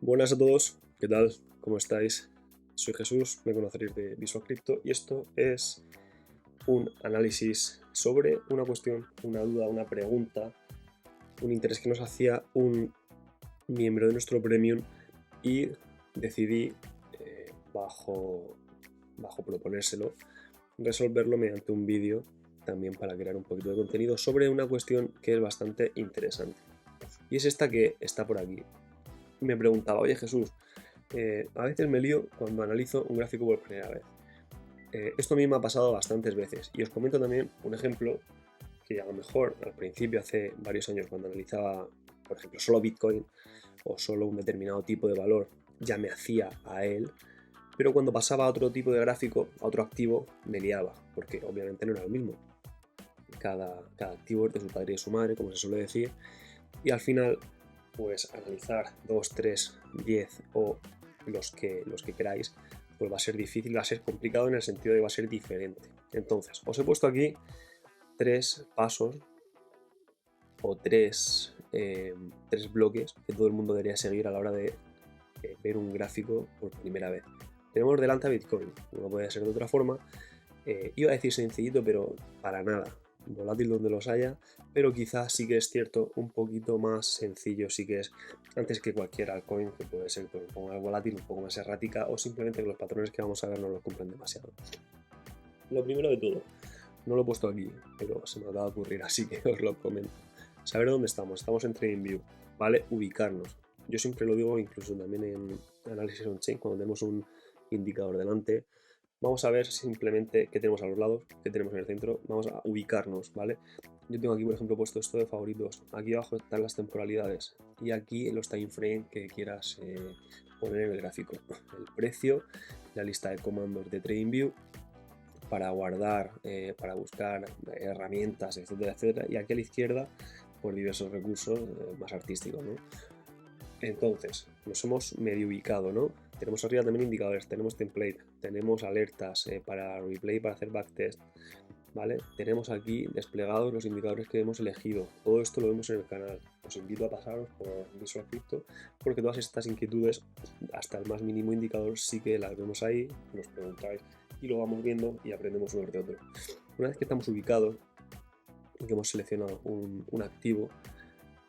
Buenas a todos, ¿qué tal? ¿Cómo estáis? Soy Jesús, me conoceréis de Visual Crypto y esto es un análisis sobre una cuestión, una duda, una pregunta, un interés que nos hacía un miembro de nuestro Premium y decidí, bajo proponérselo, resolverlo mediante un vídeo también para crear un poquito de contenido sobre una cuestión que es bastante interesante. Y es esta que está por aquí. Me preguntaba, oye Jesús, a veces me lío cuando analizo un gráfico por primera vez. Esto a mí me ha pasado bastantes veces y os comento también un ejemplo que a lo mejor al principio, hace varios años, cuando analizaba, por ejemplo, solo Bitcoin o solo un determinado tipo de valor, ya me hacía a él, pero cuando pasaba a otro tipo de gráfico, a otro activo, me liaba, porque obviamente no era lo mismo. Cada activo es de su padre y de su madre, como se suele decir, y al final, pues analizar 2, 3, 10 o los que queráis, pues va a ser difícil, va a ser complicado en el sentido de que va a ser diferente. Entonces, os he puesto aquí 3 pasos o 3 bloques que todo el mundo debería seguir a la hora de ver un gráfico por primera vez. Tenemos delante a Bitcoin, no puede ser de otra forma. Iba a decir sencillito, pero para nada. Volátil donde los haya, pero quizás sí que es cierto, un poquito más sencillo, sí que es antes que cualquier altcoin, que puede ser pues, un poco más volátil, un poco más errática, o simplemente que los patrones que vamos a ver no los cumplen demasiado. Lo primero de todo, no lo he puesto aquí, pero se me acaba de ocurrir, así que os lo comento. Saber dónde estamos. Estamos en TradingView, ¿vale? Ubicarnos. Yo siempre lo digo, incluso también en análisis on-chain, cuando tenemos un indicador delante, vamos a ver simplemente qué tenemos a los lados, qué tenemos en el centro, vamos a ubicarnos, ¿vale? Yo tengo aquí, por ejemplo, puesto esto de favoritos, aquí abajo están las temporalidades y aquí los time frame que quieras poner en el gráfico. El precio, la lista de comandos de TradingView para guardar, para buscar herramientas, etcétera, etcétera, y aquí a la izquierda, por diversos recursos más artísticos, ¿no? Entonces, nos hemos medio ubicado, ¿no? Tenemos arriba también indicadores, tenemos template, tenemos alertas para replay, para hacer backtest, ¿vale? Tenemos aquí desplegados los indicadores que hemos elegido. Todo esto lo vemos en el canal. Os invito a pasaros por Visual Crypto porque todas estas inquietudes, hasta el más mínimo indicador, sí que las vemos ahí, nos preguntáis y lo vamos viendo y aprendemos uno de otro. Una vez que estamos ubicados y que hemos seleccionado un activo,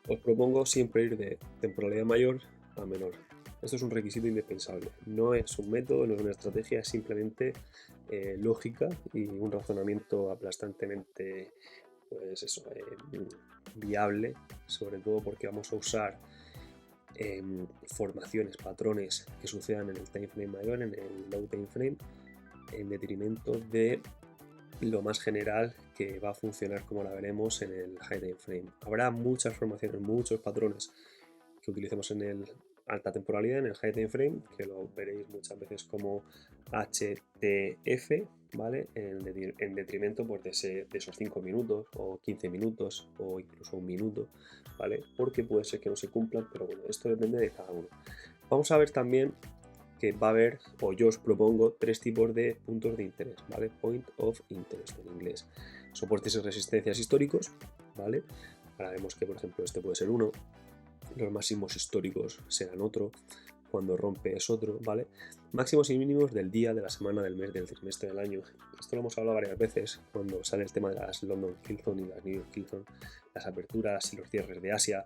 os propongo siempre ir de temporalidad mayor a menor. Esto es un requisito indispensable. No es un método, no es una estrategia, es simplemente lógica y un razonamiento aplastantemente pues eso, viable, sobre todo porque vamos a usar formaciones, patrones que sucedan en el time frame mayor, en el low time frame, en detrimento de lo más general que va a funcionar, como la veremos, en el high time frame. Habrá muchas formaciones, muchos patrones que utilicemos en el alta temporalidad, en el high time frame, que lo veréis muchas veces como HTF, ¿vale? En detrimento pues, de esos 5 minutos o 15 minutos o incluso un minuto, ¿vale? Porque puede ser que no se cumplan, pero bueno, esto depende de cada uno. Vamos a ver también que va a haber, o yo os propongo, 3 tipos de puntos de interés, ¿vale? Point of interest en inglés. Soportes y resistencias históricos, ¿vale? Ahora vemos que, por ejemplo, este puede ser uno, los máximos históricos serán otro, cuando rompe es otro, ¿vale? Máximos y mínimos del día, de la semana, del mes, del trimestre, del año. Esto lo hemos hablado varias veces cuando sale el tema de las London Kilton y las New York Kilton, las aperturas y los cierres de Asia,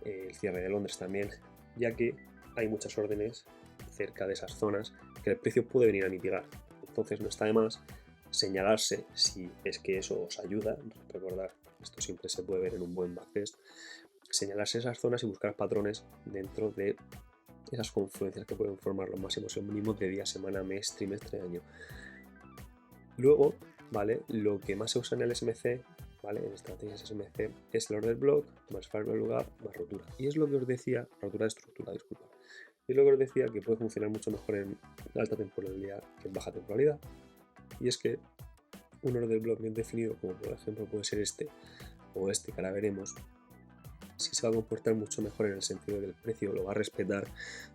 el cierre de Londres también, ya que hay muchas órdenes cerca de esas zonas que el precio puede venir a mitigar. Entonces no está de más señalarse si es que eso os ayuda. Recordar, esto siempre se puede ver en un buen backtest, señalarse esas zonas y buscar patrones dentro de esas confluencias que pueden formar los máximos y mínimos de día, semana, mes, trimestre, año. Luego, ¿vale? Lo que más se usa en el SMC, ¿vale? En estrategias SMC, es el order block más fair value gap más rotura. Y es lo que os decía, rotura de estructura, disculpa. Y es lo que os decía que puede funcionar mucho mejor en alta temporalidad que en baja temporalidad. Y es que un order block bien definido, como por ejemplo puede ser este o este que ahora veremos, sí se va a comportar mucho mejor en el sentido de que el precio lo va a respetar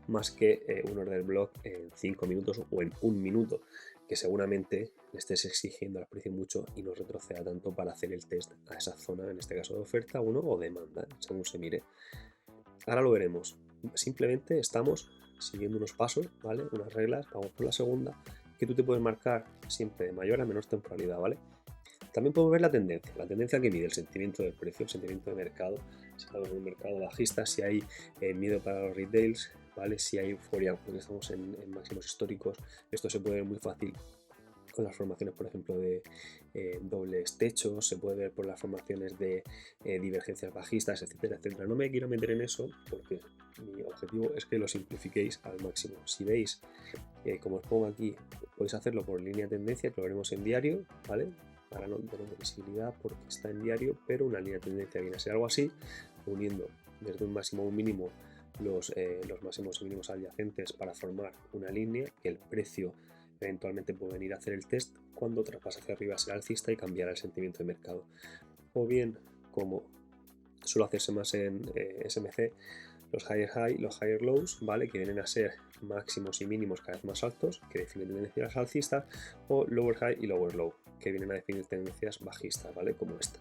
más que un order block en 5 minutos o en 1 minuto, que seguramente le estés exigiendo al precio mucho y no retroceda tanto para hacer el test a esa zona, en este caso de oferta, o demanda, según se mire. Ahora lo veremos. simplemente estamos siguiendo unos pasos, ¿vale? Unas reglas, vamos por la segunda, que tú te puedes marcar siempre de mayor a menor temporalidad, ¿vale? También podemos ver la tendencia que mide el sentimiento del precio, el sentimiento de mercado, si estamos en un mercado bajista, si hay miedo para los retails, ¿vale? Si hay euforia porque estamos en máximos históricos, esto se puede ver muy fácil con las formaciones, por ejemplo, de dobles techos, se puede ver por las formaciones de divergencias bajistas, etcétera, etcétera. No me quiero meter en eso porque mi objetivo es que lo simplifiquéis al máximo. Si veis, como os pongo aquí, podéis hacerlo por línea de tendencia, que lo veremos en diario, ¿vale? Ahora no tenemos visibilidad porque está en diario, pero una línea de tendencia viene a ser algo así, uniendo desde un máximo a un mínimo los máximos y mínimos adyacentes para formar una línea que el precio eventualmente puede venir a hacer el test cuando traspasa hacia arriba será alcista y cambiará el sentimiento de mercado. O bien, como suele hacerse más en SMC, los higher high, los higher lows, ¿vale? Que vienen a ser máximos y mínimos cada vez más altos, que definen tendencias alcistas, o lower high y lower low, que vienen a definir tendencias bajistas, ¿vale? Como esta.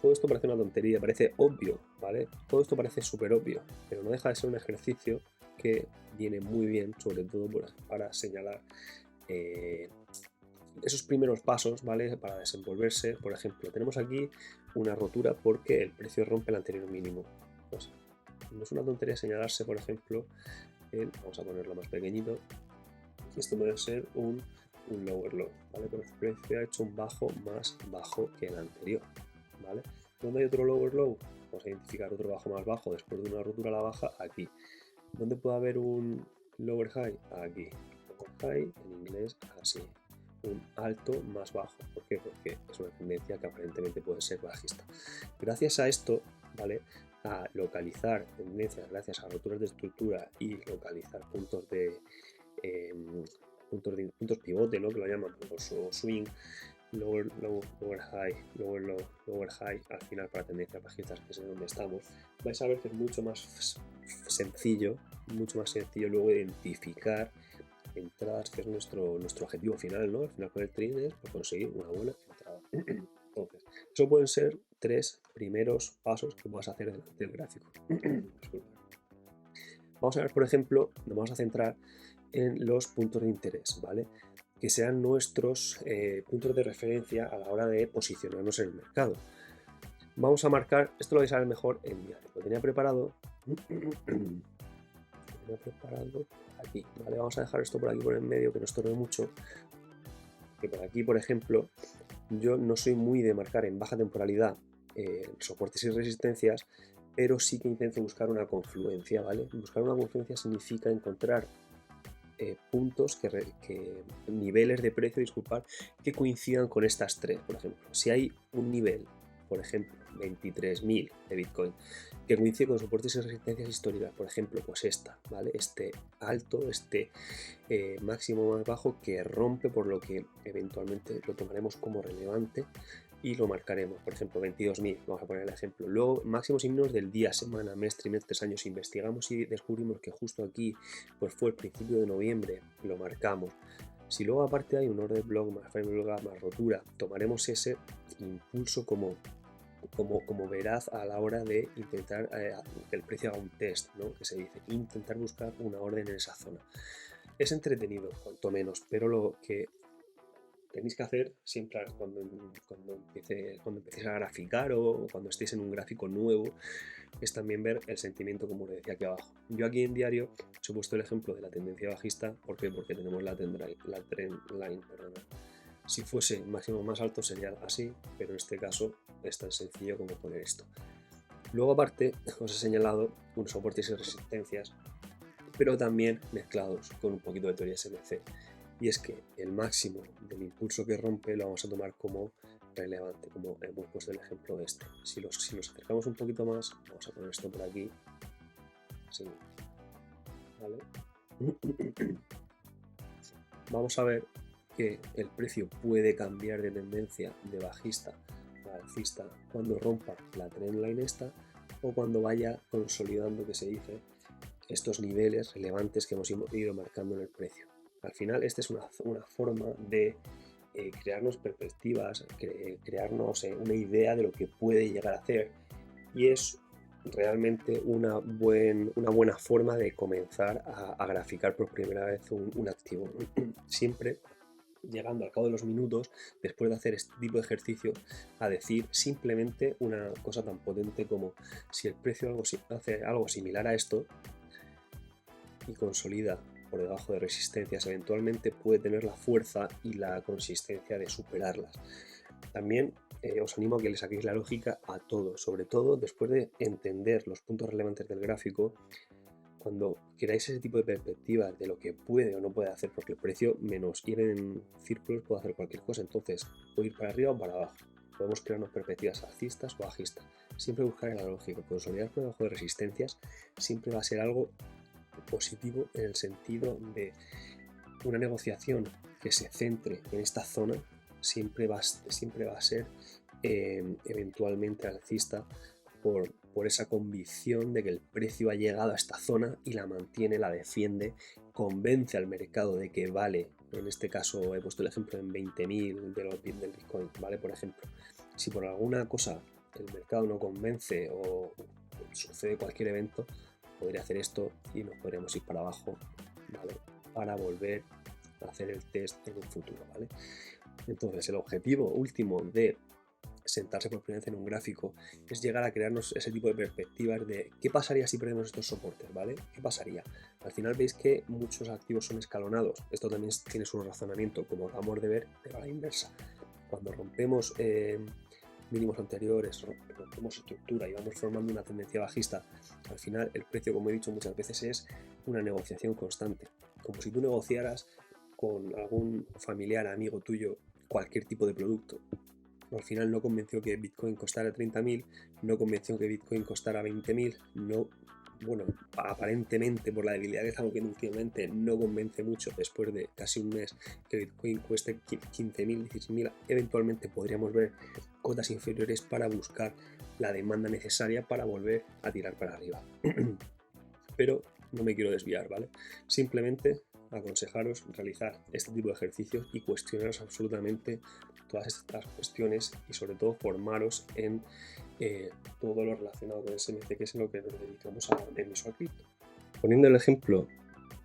Todo esto parece una tontería, parece obvio, ¿vale? Todo esto parece súper obvio, pero no deja de ser un ejercicio que viene muy bien, sobre todo para señalar esos primeros pasos, ¿vale? Para desenvolverse. Por ejemplo, tenemos aquí una rotura porque el precio rompe el anterior mínimo. Pues, no es una tontería señalarse, por ejemplo, vamos a ponerlo más pequeñito, esto puede ser un lower low, ¿vale? Pero el precio ha hecho un bajo más bajo que el anterior, ¿vale? ¿Dónde hay otro lower low? Vamos a identificar otro bajo más bajo después de una rotura a la baja, aquí. ¿Dónde puede haber un lower high? Aquí. Lower high en inglés así. Un alto más bajo. ¿Por qué? Porque es una tendencia que aparentemente puede ser bajista. Gracias a esto, ¿vale? A localizar tendencias, gracias a roturas de estructura y localizar puntos de puntos pivote, ¿no? Que lo llaman, o swing, lower low, lower high, lower low, lower high, al final para tendencias bajistas, que es en donde estamos, vais a ver que es mucho más sencillo luego identificar entradas, que es nuestro objetivo final, ¿no? Al final con el trading es conseguir una buena entrada. Entonces, eso pueden ser 3 primeros pasos que puedas hacer delante del gráfico. Vamos a ver, por ejemplo, nos vamos a centrar en los puntos de interés, ¿vale? Que sean nuestros puntos de referencia a la hora de posicionarnos en el mercado. Vamos a marcar, esto lo vais a ver mejor en diario. Lo tenía preparado. Aquí, ¿vale? Vamos a dejar esto por aquí por en medio, que no estorbe mucho. Que por aquí, por ejemplo, yo no soy muy de marcar en baja temporalidad soportes y resistencias, pero sí que intento buscar una confluencia, ¿vale? Buscar una confluencia significa encontrar puntos, niveles de precio, disculpad, que coincidan con estas tres. Por ejemplo, si hay un nivel, por ejemplo, 23.000 de Bitcoin, que coincide con soportes y resistencias históricas, por ejemplo, pues esta, ¿vale? Este alto, este máximo más bajo que rompe, por lo que eventualmente lo tomaremos como relevante y lo marcaremos, por ejemplo, 22.000, vamos a poner el ejemplo. Luego, máximos y mínimos del día, semana, mes, trimestres, años, investigamos y descubrimos que justo aquí pues fue el principio de noviembre, lo marcamos. Si luego aparte hay un order block más frame más rotura, tomaremos ese impulso como veraz a la hora de intentar que el precio haga un test, ¿no? Que se dice, intentar buscar una orden en esa zona. Es entretenido, cuanto menos, pero lo que tenéis que hacer siempre cuando empecéis a graficar o cuando estéis en un gráfico nuevo es también ver el sentimiento, como os decía aquí abajo. Yo aquí en diario os he puesto el ejemplo de la tendencia bajista. ¿Por qué? Porque tenemos la trend line. Si fuese máximo más alto sería así, pero en este caso es tan sencillo como poner esto. Luego aparte os he señalado unos soportes y resistencias, pero también mezclados con un poquito de teoría SMC. Y es que el máximo del impulso que rompe lo vamos a tomar como relevante, como hemos puesto el ejemplo este. Si nos acercamos un poquito más, vamos a poner esto por aquí, así, ¿vale? Vamos a ver que el precio puede cambiar de tendencia de bajista a alcista cuando rompa la trendline esta o cuando vaya consolidando, que se dice, estos niveles relevantes que hemos ido marcando en el precio. Al final, esta es una forma de crearnos perspectivas, crearnos una idea de lo que puede llegar a hacer, y es realmente una buena forma de comenzar a graficar por primera vez un activo. Siempre llegando al cabo de los minutos, después de hacer este tipo de ejercicio, a decir simplemente una cosa tan potente como: si el precio hace algo similar a esto y consolida por debajo de resistencias, eventualmente puede tener la fuerza y la consistencia de superarlas. También os animo a que le saquéis la lógica a todo, sobre todo después de entender los puntos relevantes del gráfico. Cuando queráis ese tipo de perspectivas de lo que puede o no puede hacer, porque el precio, menos ir en círculos, puede hacer cualquier cosa. Entonces, puede ir para arriba o para abajo. Podemos crearnos perspectivas alcistas o bajistas. Siempre buscar en la lógica. Consolidar por debajo de resistencias siempre va a ser algo positivo, en el sentido de una negociación que se centre en esta zona siempre va a ser eventualmente alcista, por esa convicción de que el precio ha llegado a esta zona y la mantiene, la defiende, convence al mercado de que vale. En este caso he puesto el ejemplo en 20.000 del Bitcoin, ¿vale? Por ejemplo, si por alguna cosa el mercado no convence o sucede cualquier evento, podría hacer esto y nos podríamos ir para abajo, ¿vale? Para volver a hacer el test en un futuro, ¿vale? Entonces, el objetivo último de sentarse por primera vez en un gráfico es llegar a crearnos ese tipo de perspectivas de qué pasaría si perdemos estos soportes, ¿vale? ¿Qué pasaría? Al final veis que muchos activos son escalonados. Esto también tiene su razonamiento, como acabamos de ver, pero a la inversa. Cuando rompemos mínimos anteriores, rompemos estructura y vamos formando una tendencia bajista, al final el precio, como he dicho muchas veces, es una negociación constante. Como si tú negociaras con algún familiar, amigo tuyo, cualquier tipo de producto. Al final no convenció que Bitcoin costara 30.000, no convenció que Bitcoin costara 20.000, no, bueno, aparentemente por la debilidad que estamos viendo últimamente, no convence mucho después de casi un mes que Bitcoin cueste 15.000, 16.000. Eventualmente podríamos ver cotas inferiores para buscar la demanda necesaria para volver a tirar para arriba. Pero no me quiero desviar, ¿vale? Simplemente aconsejaros realizar este tipo de ejercicios y cuestionaros absolutamente todas estas cuestiones, y sobre todo formaros en todo lo relacionado con SMC, que es en lo que nos dedicamos en Visual Crypto. Poniendo el ejemplo,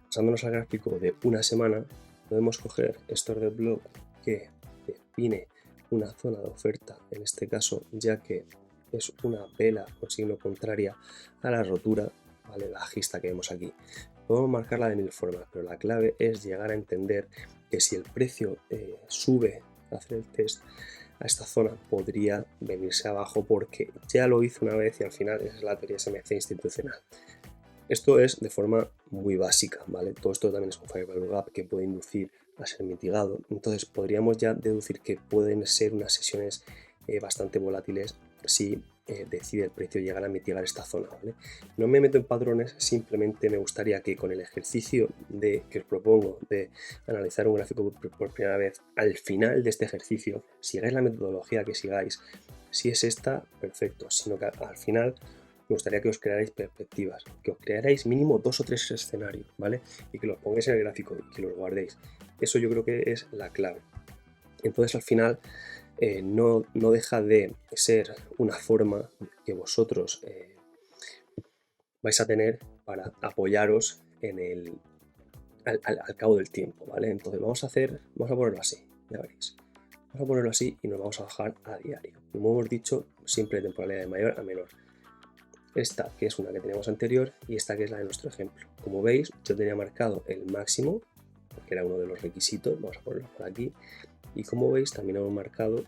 pasándonos al gráfico de una semana, podemos coger Store del blog que define una zona de oferta, en este caso, ya que es una vela con signo contraria a la rotura, ¿vale?, bajista que vemos aquí. Podemos marcarla de mil formas, pero la clave es llegar a entender que si el precio sube a hacer el test a esta zona, podría venirse abajo, porque ya lo hizo una vez y al final es la teoría SMC institucional. Esto es de forma muy básica, ¿vale? Todo esto también es un Fair Value Gap que puede inducir a ser mitigado. Entonces podríamos ya deducir que pueden ser unas sesiones bastante volátiles si decide el precio llegar a mitigar esta zona, ¿vale? No me meto en patrones, simplemente me gustaría que con el ejercicio que os propongo de analizar un gráfico por primera vez, al final de este ejercicio, sigáis la metodología que sigáis. Si es esta, perfecto, sino que al final me gustaría que os crearais perspectivas, que os crearais mínimo 2 o 3 escenarios, ¿vale? Y que los pongáis en el gráfico y que los guardéis. Eso yo creo que es la clave. Entonces, al final, no deja de ser una forma que vosotros vais a tener para apoyaros al cabo del tiempo, ¿vale? Entonces vamos a ponerlo así, ya veréis. Vamos a ponerlo así y nos vamos a bajar a diario. Como hemos dicho, siempre temporalidad de mayor a menor. Esta, que es una que teníamos anterior, y esta, que es la de nuestro ejemplo. Como veis, yo tenía marcado el máximo, porque era uno de los requisitos. Vamos a ponerlo por aquí. Y como veis, también hemos marcado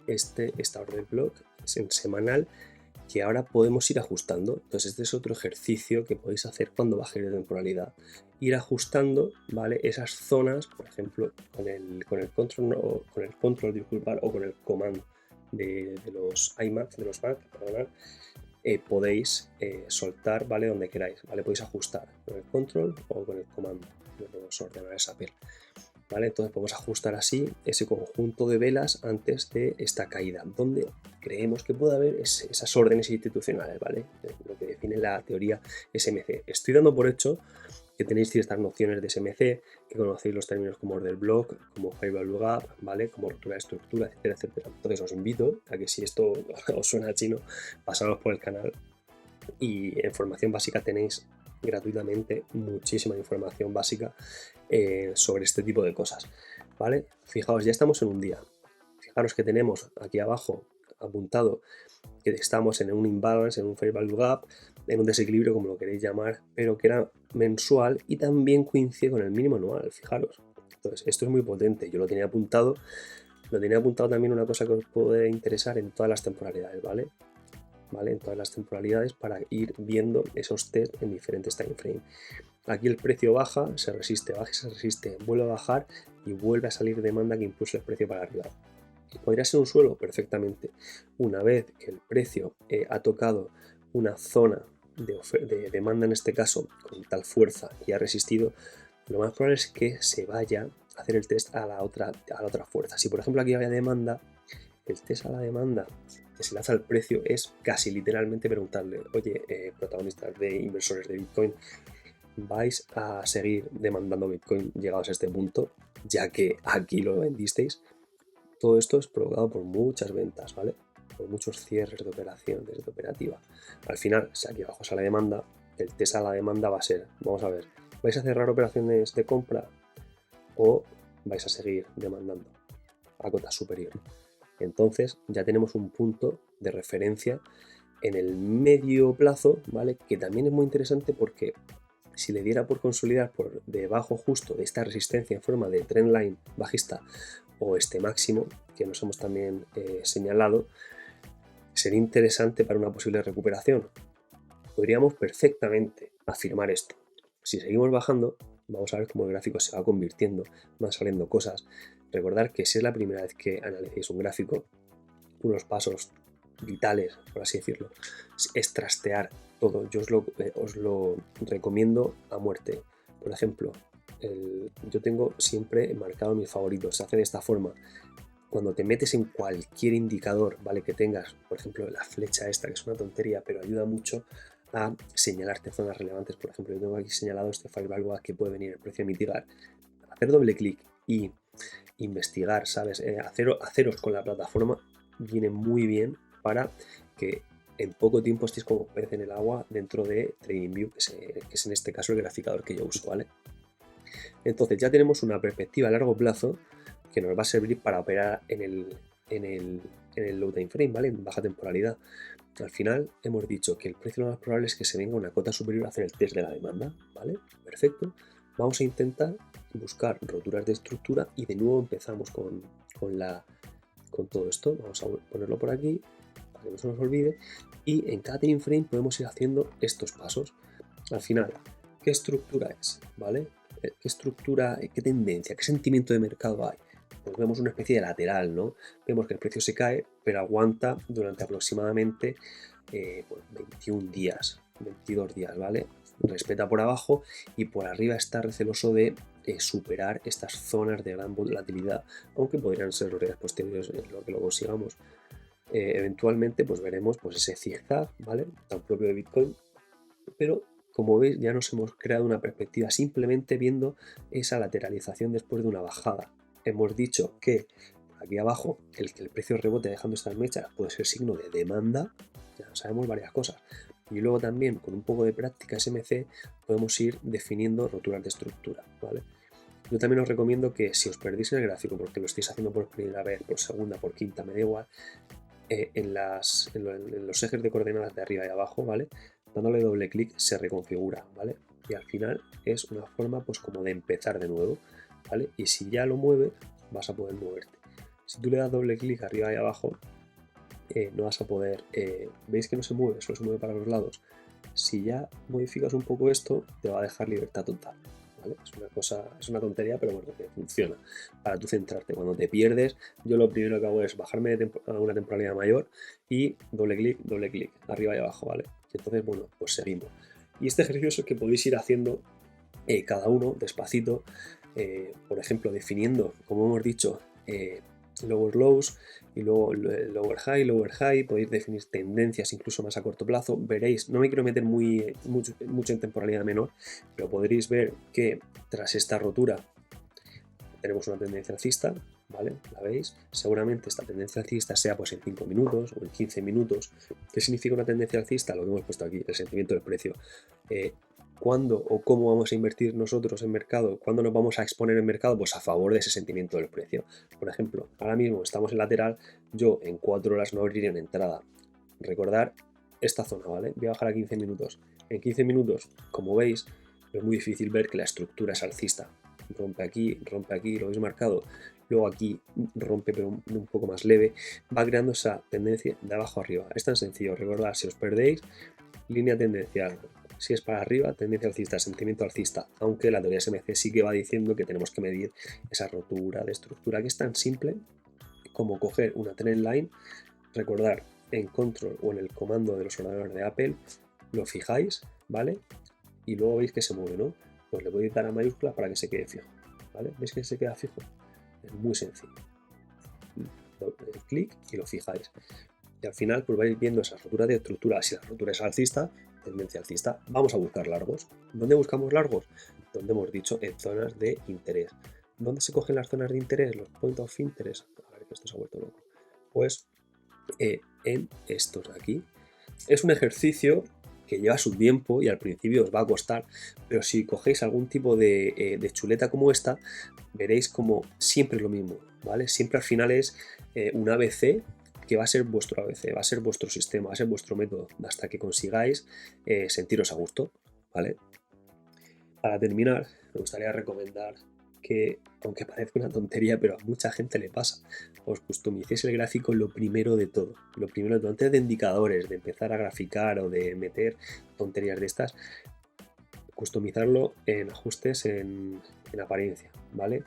esta orden del blog, es en semanal, que ahora podemos ir ajustando. Entonces este es otro ejercicio que podéis hacer cuando bajéis de temporalidad. Ir ajustando, ¿vale?, esas zonas, por ejemplo, con el control, o con el comando de los iMac, de los Mac, perdonad. Podéis soltar, ¿vale?, donde queráis, ¿vale? Podéis ajustar con el control o con el comando de los ordenadores Apple, ¿vale? Entonces podemos ajustar así ese conjunto de velas antes de esta caída, donde creemos que puede haber esas órdenes institucionales, ¿vale?, lo que define la teoría SMC. Estoy dando por hecho que tenéis ciertas nociones de SMC, que conocéis los términos como order block, como Fair Value Gap, ¿vale?, como ruptura de estructura, etcétera, etcétera. Entonces os invito a que, si esto os suena chino, pasaros por el canal Y en formación básica tenéis gratuitamente muchísima información básica sobre este tipo de cosas, ¿vale? Fijaos, ya estamos en un día. Fijaros que tenemos aquí abajo apuntado que estamos en un imbalance, en un fair value gap, en un desequilibrio, como lo queréis llamar, pero que era mensual y también coincide con el mínimo anual, fijaros. Entonces, esto es muy potente. Yo lo tenía apuntado también una cosa que os puede interesar en todas las temporalidades, ¿vale? En todas las temporalidades para ir viendo esos test en diferentes time frames. Aquí el precio baja, se resiste, vuelve a bajar y vuelve a salir demanda que impulsa el precio para arriba. ¿Podría ser un suelo? Perfectamente. Una vez que el precio ha tocado una zona de demanda, en este caso, con tal fuerza y ha resistido, lo más probable es que se vaya a hacer el test a la otra fuerza. Si por ejemplo aquí había demanda, el test a la demanda que se le hace al precio es casi literalmente preguntarle, oye, protagonistas de inversores de Bitcoin, ¿vais a seguir demandando Bitcoin llegados a este punto, ya que aquí lo vendisteis? Todo esto es provocado por muchas ventas, ¿vale? Por muchos cierres de operación desde operativa. Al final, si aquí abajo sale la demanda, el test a la demanda va a ser, vamos a ver, ¿vais a cerrar operaciones de compra o vais a seguir demandando a cota superior? Entonces ya tenemos un punto de referencia en el medio plazo, ¿vale? Que también es muy interesante porque si le diera por consolidar por debajo justo de esta resistencia en forma de trendline bajista o este máximo que nos hemos también señalado, sería interesante para una posible recuperación. Podríamos perfectamente afirmar esto. Si seguimos bajando, vamos a ver cómo el gráfico se va convirtiendo, van saliendo cosas. Recordar que si es la primera vez que analicéis un gráfico, unos pasos vitales, por así decirlo, es trastear todo. Yo os lo recomiendo a muerte. Por ejemplo, yo tengo siempre marcado mis favoritos. Se hace de esta forma. Cuando te metes en cualquier indicador, ¿vale? Que tengas, por ejemplo, la flecha esta, que es una tontería, pero ayuda mucho a señalarte zonas relevantes. Por ejemplo, yo tengo aquí señalado este fair value que puede venir el precio a mitigar. Hacer doble clic y investigar, ¿sabes? Haceros con la plataforma viene muy bien para que en poco tiempo estéis como pez en el agua dentro de TradingView, que es en este caso el graficador que yo uso, ¿vale? Entonces ya tenemos una perspectiva a largo plazo que nos va a servir para operar en el low time frame, ¿vale? En baja temporalidad. Al final hemos dicho que el precio lo más probable es que se venga una cota superior a hacer el test de la demanda, ¿vale? Perfecto. Vamos a intentar buscar roturas de estructura y de nuevo empezamos con todo esto. Vamos a ponerlo por aquí para que no se nos olvide y en cada time frame podemos ir haciendo estos pasos. Al final, ¿qué estructura es? ¿Vale? ¿Qué estructura, qué tendencia, qué sentimiento de mercado hay? Pues vemos una especie de lateral, ¿no? Vemos que el precio se cae, pero aguanta durante aproximadamente 21 días, 22 días, ¿vale? Respeta por abajo y por arriba está receloso de superar estas zonas de gran volatilidad, aunque podrían ser los días posteriores en lo que lo consigamos. Eventualmente pues veremos pues ese zigzag, ¿vale? Tan propio de Bitcoin, pero como veis ya nos hemos creado una perspectiva simplemente viendo esa lateralización después de una bajada. Hemos dicho que aquí abajo que el precio rebote dejando estas mechas puede ser signo de demanda, ya sabemos varias cosas. Y luego también con un poco de práctica SMC podemos ir definiendo roturas de estructura, ¿vale? Yo también os recomiendo que si os perdéis en el gráfico porque lo estáis haciendo por primera vez, por segunda, por quinta, me da igual, en los ejes de coordenadas de arriba y abajo, ¿vale? Dándole doble clic se reconfigura, ¿vale? Y al final es una forma pues como de empezar de nuevo, ¿vale? Y si ya lo mueves, vas a poder moverte. Si tú le das doble clic arriba y abajo, no vas a poder, veis que no se mueve, solo se mueve para los lados. Si ya modificas un poco esto, te va a dejar libertad total, ¿vale? Es una tontería, pero bueno, que funciona para tú centrarte. Cuando te pierdes, yo lo primero que hago es bajarme a una temporalidad mayor y doble clic, arriba y abajo, ¿vale? Entonces, bueno, pues seguimos. Y este ejercicio es el que podéis ir haciendo cada uno despacito, por ejemplo, definiendo, como hemos dicho, lower lows y luego lower high, podéis definir tendencias incluso más a corto plazo. Veréis, no me quiero meter mucho en temporalidad menor, pero podréis ver que tras esta rotura tenemos una tendencia alcista, ¿vale? ¿La veis? Seguramente esta tendencia alcista sea pues en 5 minutos o en 15 minutos. ¿Qué significa una tendencia alcista? Lo que hemos puesto aquí, el sentimiento del precio. ¿Cuándo o cómo vamos a invertir nosotros en mercado? ¿Cuándo nos vamos a exponer en mercado? Pues a favor de ese sentimiento del precio. Por ejemplo, ahora mismo estamos en lateral, yo en 4 horas no abriría en entrada. Recordar esta zona, ¿vale? Voy a bajar a 15 minutos. En 15 minutos, como veis, es muy difícil ver que la estructura es alcista. Rompe aquí, lo habéis marcado. Luego aquí rompe, pero un poco más leve. Va creando esa tendencia de abajo arriba. Es tan sencillo. Recordad, si os perdéis, línea tendencial. Si es para arriba, tendencia alcista, sentimiento alcista. Aunque la teoría SMC sí que va diciendo que tenemos que medir esa rotura de estructura, que es tan simple como coger una trend line. Recordar, en control o en el comando de los ordenadores de Apple, lo fijáis, ¿vale? Y luego veis que se mueve, ¿no? Pues le podéis dar a mayúscula para que se quede fijo, ¿vale? ¿Veis que se queda fijo? Es muy sencillo. Clic y lo fijáis. Y al final pues vais viendo esa rotura de estructura. Si la rotura es alcista, tendencia alcista, vamos a buscar largos. ¿Dónde buscamos largos? Donde hemos dicho en zonas de interés. ¿Dónde se cogen las zonas de interés? Los point of interest. A ver que esto se ha vuelto loco. Pues en estos de aquí. Es un ejercicio que lleva su tiempo y al principio os va a costar, pero si cogéis algún tipo de chuleta como esta, veréis como siempre es lo mismo, ¿vale? Siempre al final es un ABC que va a ser vuestro ABC, va a ser vuestro sistema, va a ser vuestro método, hasta que consigáis sentiros a gusto, ¿vale? Para terminar, me gustaría recomendar que, aunque parezca una tontería, pero a mucha gente le pasa, os customicéis el gráfico lo primero de todo. Lo primero de todo, antes de indicadores, de empezar a graficar o de meter tonterías de estas, customizarlo en ajustes en apariencia, ¿vale?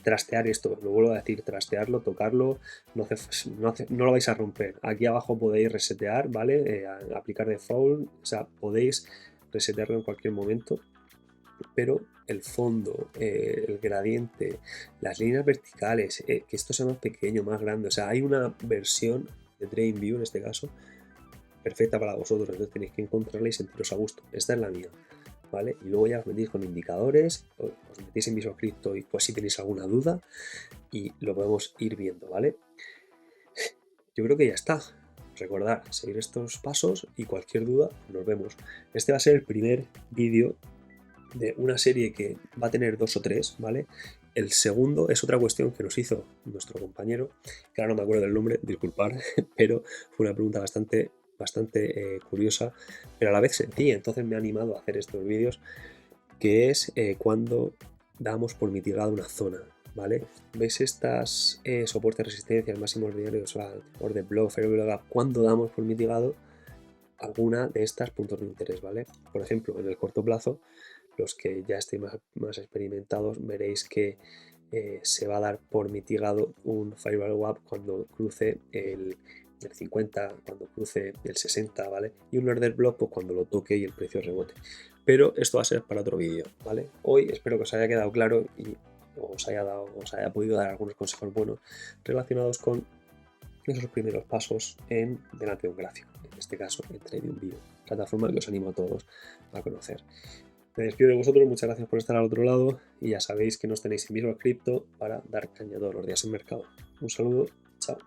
Trastear esto, lo vuelvo a decir, trastearlo, tocarlo, no lo vais a romper. Aquí abajo podéis resetear, ¿vale? Aplicar default, o sea, podéis resetearlo en cualquier momento, pero el fondo, el gradiente, las líneas verticales, que esto sea más pequeño, más grande, o sea, hay una versión de TradingView en este caso perfecta para vosotros, entonces tenéis que encontrarla y sentiros a gusto. Esta es la mía, ¿vale? Y luego ya os metéis con indicadores, os metéis en Visual Crypto y pues si tenéis alguna duda y lo podemos ir viendo, ¿vale? Yo creo que ya está. Recordad, seguir estos pasos y cualquier duda, nos vemos. Este va a ser el primer vídeo de una serie que va a tener 2 o 3, ¿vale? El segundo es otra cuestión que nos hizo nuestro compañero, que ahora no me acuerdo del nombre, disculpar, pero fue una pregunta bastante curiosa, pero a la vez sencilla, entonces me ha animado a hacer estos vídeos, que es cuando damos por mitigada una zona, ¿vale? ¿Veis estas soportes, resistencias, máximos diarios, order block, fair value gap? Cuando damos por mitigado alguna de estas puntos de interés, ¿vale? Por ejemplo, en el corto plazo, los que ya estéis más experimentados veréis que se va a dar por mitigado un fair value gap cuando cruce el 50, cuando cruce el 60, ¿vale? Y un order block pues cuando lo toque y el precio rebote. Pero esto va a ser para otro vídeo, ¿vale? Hoy espero que os haya quedado claro y os haya podido dar algunos consejos buenos relacionados con esos primeros pasos delante de un gráfico, en este caso en TradingView, plataforma que os animo a todos a conocer. Me despido de vosotros, muchas gracias por estar al otro lado y ya sabéis que nos tenéis en Visual Crypto para dar caña todos los días en mercado. Un saludo, chao.